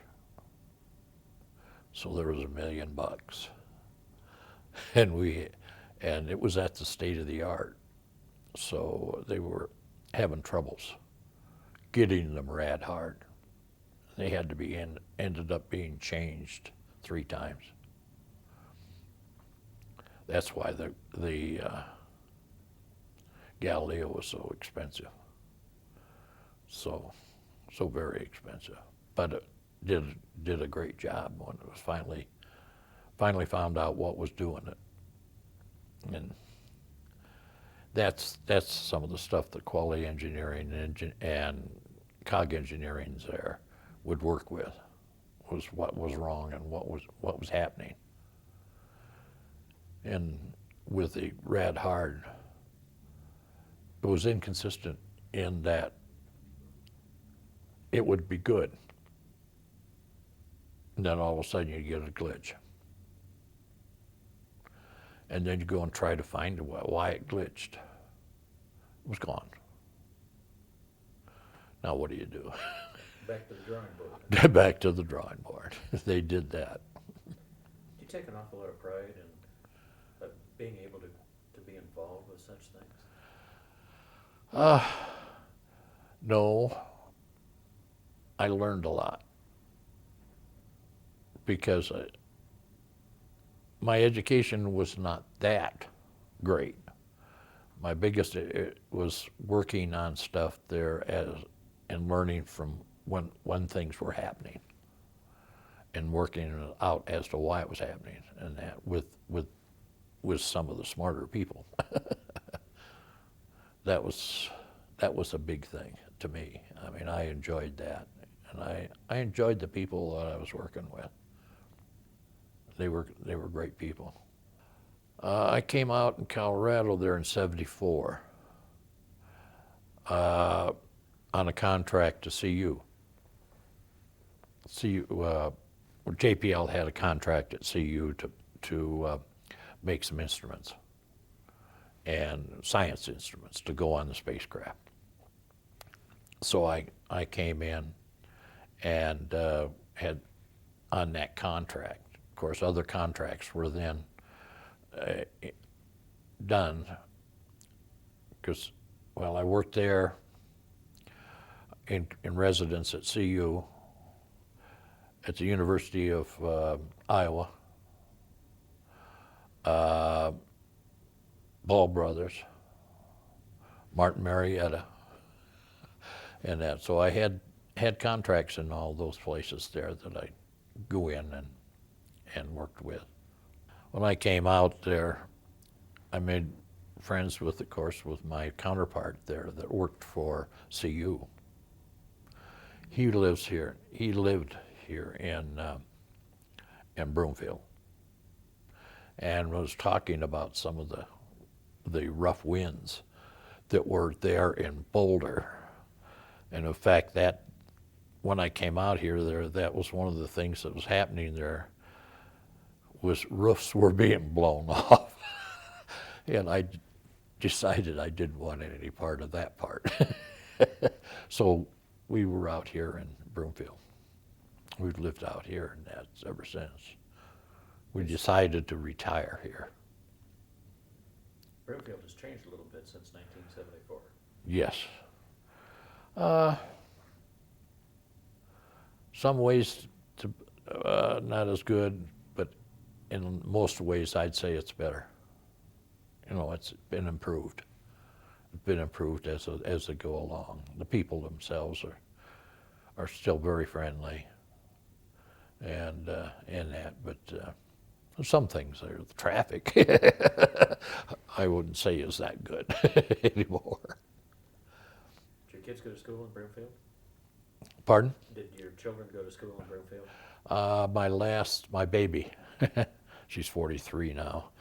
A: So there was $1 million. And it was at the state of the art. So they were having troubles getting them rad hard. They had to be ended up being changed 3 times. That's why the Galileo was so expensive. So very expensive. But it did a great job when it was finally found out what was doing it. And that's some of the stuff that quality engineering and cog engineering there would work with, was what was wrong and what was happening. And with the rad hard, it was inconsistent in that it would be good, and then all of a sudden you get a glitch. And then you go and try to find why it glitched. It was gone. Now what do you do?
B: Back to the drawing board.
A: Back to the drawing board. They did that.
B: Do you take an awful lot of pride in being able to be involved with such things?
A: No. I learned a lot because my education was not that great. My biggest was working on stuff there and learning from when things were happening and working it out as to why it was happening, and that with some of the smarter people. That was a big thing to me. I mean, I enjoyed that, and I enjoyed the people that I was working with. They were great people. I came out in Colorado there in '74. on a contract to CU. JPL had a contract at CU to make some instruments and science instruments to go on the spacecraft. So I came in and had on that contract. Of course, other contracts were then done because, well, I worked there in residence at CU, at the University of Iowa, Ball Brothers, Martin Marietta, and that. So I had contracts in all those places there that I go in and worked with. When I came out there, I made friends with, of course, with my counterpart there that worked for CU. He lives here. He lived here in Broomfield, and was talking about some of the rough winds that were there in Boulder. And in fact, that when I came out here, that was one of the things that was happening there, was roofs were being blown off. And I decided I didn't want any part of that part. So we were out here in Broomfield. We've lived out here, and that's ever since. We decided to retire here.
B: Broomfield has changed a little bit since 1974.
A: Yes. Some ways not as good, but in most ways I'd say it's better. You know, it's been improved. It's been improved as they go along. The people themselves are still very friendly, and that, but some things, the traffic, I wouldn't say is that good anymore.
B: Did your kids go to school in Broomfield?
A: Pardon?
B: Did your children go to school in Broomfield?
A: My baby, she's 43 now.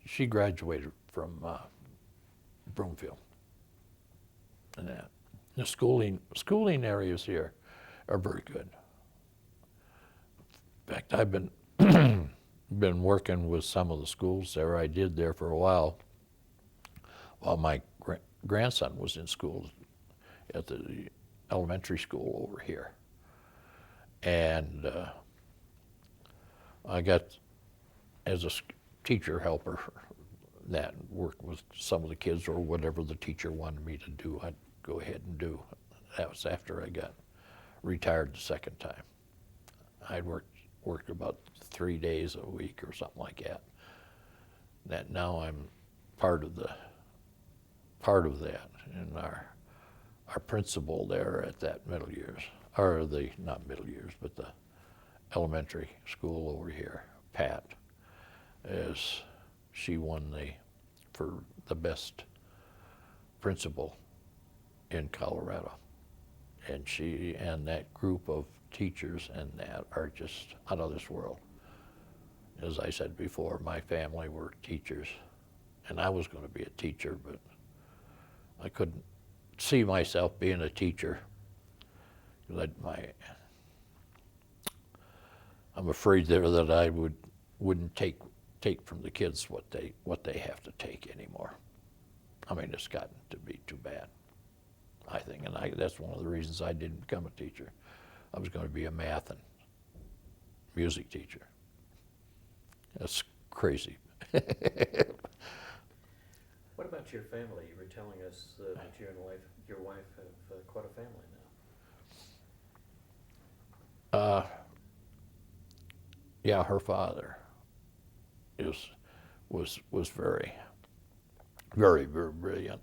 A: She graduated from Broomfield. And that. The schooling areas here are very good. In fact, I've been working with some of the schools there. I did there for a while my grandson was in school at the elementary school over here. And I got, as a teacher helper, that worked with some of the kids or whatever the teacher wanted me to do, I'd go ahead and do. That was after I got retired the second time. I'd worked about 3 days a week or something like that. That now I'm part of that. And our principal there at that middle years, or not middle years, but the elementary school over here, Pat, she won for the best principal in Colorado. And she and that group of teachers and that are just out of this world. As I said before, my family were teachers, and I was going to be a teacher, but I couldn't see myself being a teacher. I'm afraid there that I wouldn't take from the kids what they have to take anymore. I mean, it's gotten to be too bad, I think, and that's one of the reasons I didn't become a teacher. I was going to be a math and music teacher. That's crazy.
B: What about your family? You were telling us that you and your wife have quite a family now.
A: Yeah, her father was very, very, very brilliant.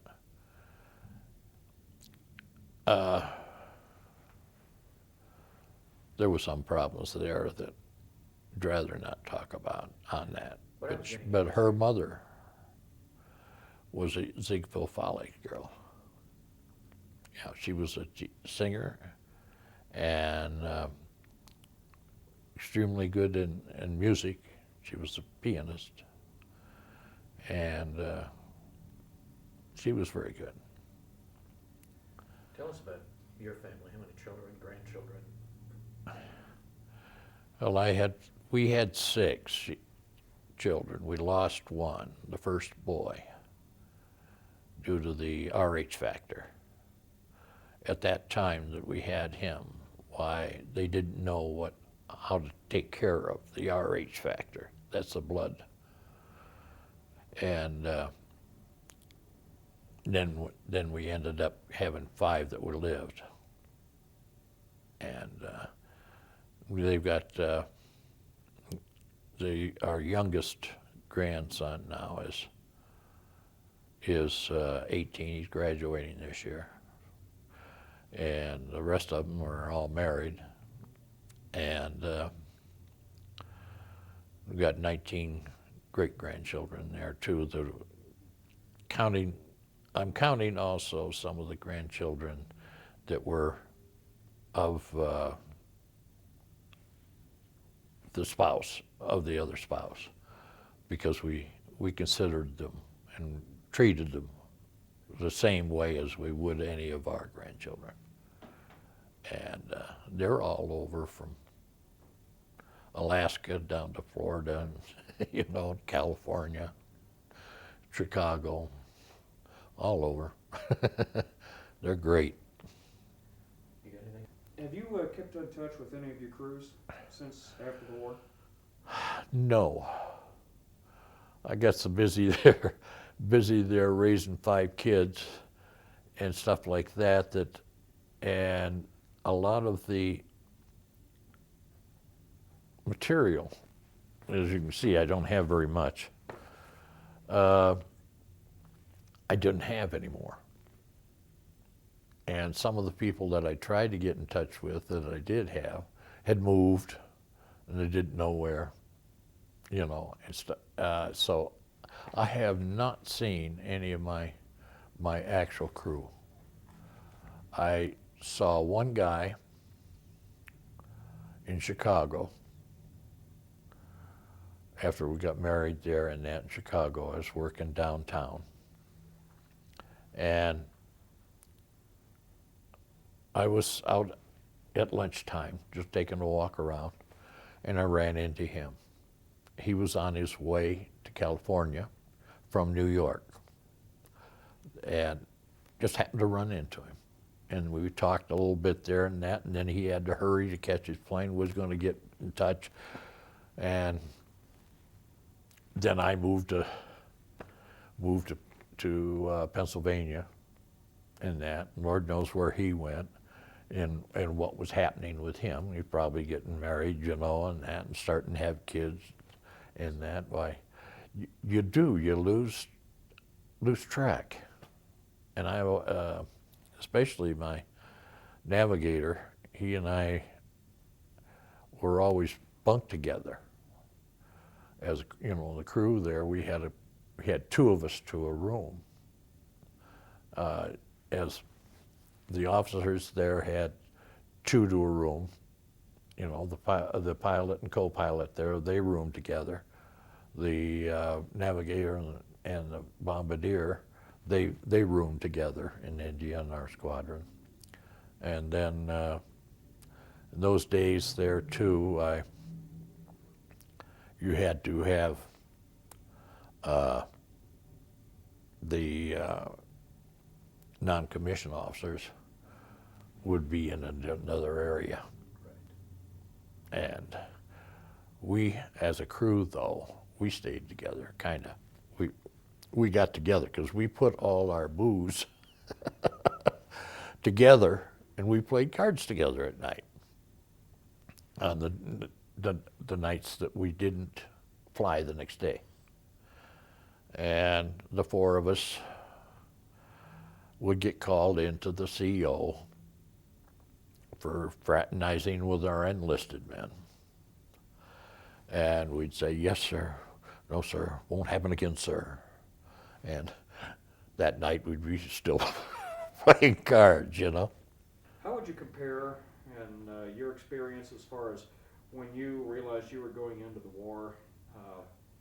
A: There were some problems there that I'd rather not talk about on that. But her mother was a Ziegfeld Foley girl. Yeah, she was a singer and extremely good in music. She was a pianist, and she was very good.
B: Tell us about your family. How many children, grandchildren?
A: Well, we had 6 children. We lost one, the first boy, due to the RH factor. At that time that we had him, why they didn't know how to take care of the RH factor. That's the blood. And then we ended up having 5 that were lived. And they've got our youngest grandson now is 18. He's graduating this year, and the rest of them are all married. And we've got 19 great-grandchildren there too. I'm counting also some of the grandchildren that were of the spouse of the other spouse, because we considered them and treated them the same way as we would any of our grandchildren. And they're all over from Alaska down to Florida, and, California, Chicago, all over. They're great.
B: You got anything?
C: Have you kept in touch with any of your crews since after the war?
A: No. I got so busy there raising 5 kids and stuff like that, and a lot of the material, as you can see, I don't have very much. I didn't have anymore. And some of the people that I tried to get in touch with that I did have had moved, and they didn't know where, and so I have not seen any of my actual crew. I saw one guy in Chicago after we got married there, and that in Chicago. I was working downtown, and I was out at lunchtime just taking a walk around, and I ran into him. He was on his way to California from New York, and just happened to run into him. And we talked a little bit there and that, and then he had to hurry to catch his plane, was going to get in touch. And then I moved to Pennsylvania, and that. Lord knows where he went and what was happening with him. He's probably getting married, and that, and starting to have kids and that. Why, you lose track. And I, especially my navigator, he and I were always bunked together. As the crew there, we had 2 of us to a room. As the officers there had 2 to a room, the pilot and co-pilot there, they roomed together. The navigator and the bombardier, they roomed together in India in our squadron. And then in those days there too, you had to have the non-commissioned officers would be in another area.
B: Right.
A: And we, as a crew though, we stayed together, kind of. We got together because we put all our booze together, and we played cards together at night on the nights that we didn't fly the next day. And the 4 of us would get called into the CO for fraternizing with our enlisted men. And we'd say, yes, sir. No, sir. Won't happen again, sir. And that night we'd be still playing cards,
C: How would you compare in your experience as far as when you realized you were going into the war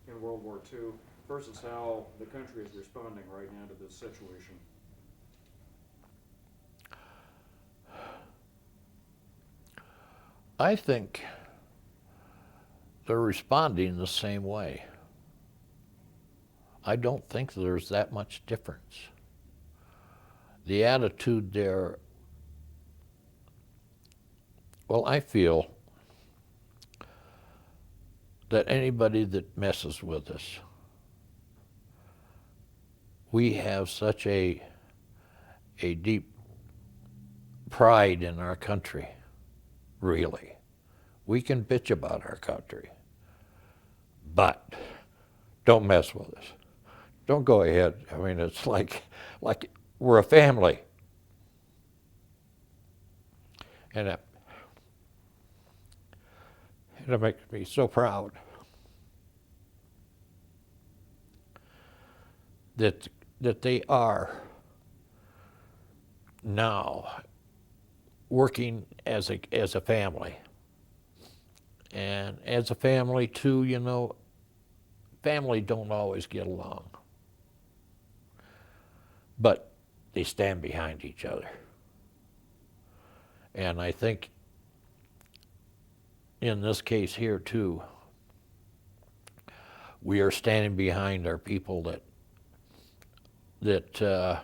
C: in World War II versus how the country is responding right now to this situation?
A: I think they're responding the same way. I don't think there's that much difference. The attitude there, well, I feel that anybody that messes with us, we have such a deep pride in our country, really. We can bitch about our country, but don't mess with us. Don't go ahead. I mean, it's like we're a family. And it makes me so proud that they are now working as a family. And as a family too, you know, family don't always get along. But they stand behind each other. And I think in this case here too, we are standing behind our people that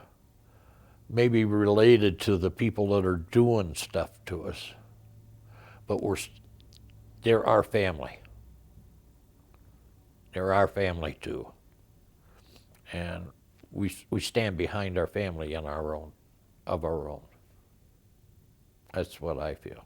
A: may be related to the people that are doing stuff to us, but they're our family. They're our family too. And we stand behind our family and of our own. That's what I feel.